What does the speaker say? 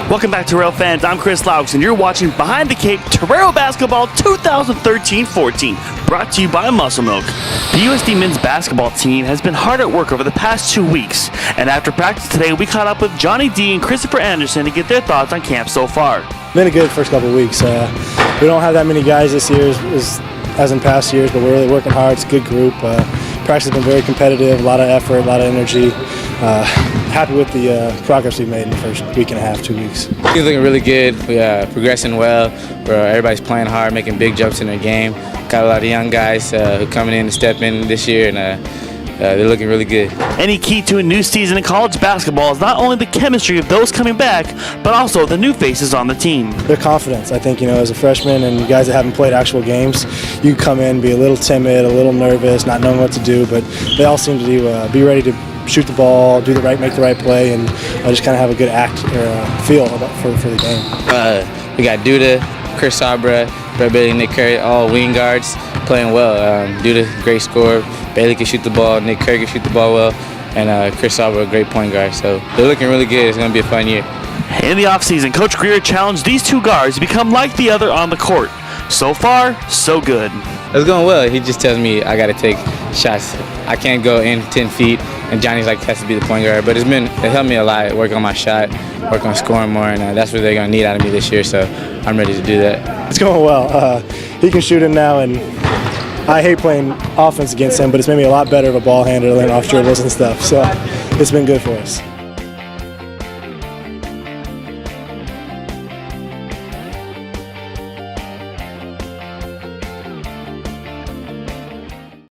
Welcome back, Terrell fans. I'm Chris Laux, and you're watching Behind the Cape Torero Basketball 2013-14, brought to you by Muscle Milk. The USD men's basketball team has been hard at work over the past 2 weeks, and after practice today, we caught up with Johnny D and Christopher Anderson to get their thoughts on camp so far. Been a good first couple of weeks. We don't have that many guys this year as in past years, but we're really working hard. It's a good group. Practice has been very competitive, a lot of effort, a lot of energy. Happy with the progress we've made in the first week and a half, 2 weeks. He's looking really good. We're progressing well. Everybody's playing hard, making big jumps in their game. Got a lot of young guys who are coming in to step in this year, and they're looking really good. Any key to a new season in college basketball is not only the chemistry of those coming back, but also the new faces on the team. Their confidence. I think, as a freshman and guys that haven't played actual games, you come in, be a little timid, a little nervous, not knowing what to do, but they all seem to be ready to shoot the ball, make the right play, and just kind of have a good feel for the game. We got Duda, Chris Sabra, Brett Bailey, Nick Curry, all wing guards playing well. Duda, great scorer. Bailey can shoot the ball. Nick Curry can shoot the ball well. And Chris Sabra, a great point guard. So they're looking really good. It's going to be a fun year. In the offseason, Coach Greer challenged these two guards to become like the other on the court. So far, so good. It's going well. He just tells me I got to take shots. I can't go in 10 feet, and Johnny's has to be the point guard. But it helped me a lot, work on my shot, work on scoring more, and that's what they're going to need out of me this year, so I'm ready to do that. It's going well. He can shoot it now, and I hate playing offense against him, but it's made me a lot better of a ball handler than off dribbles and stuff, so it's been good for us.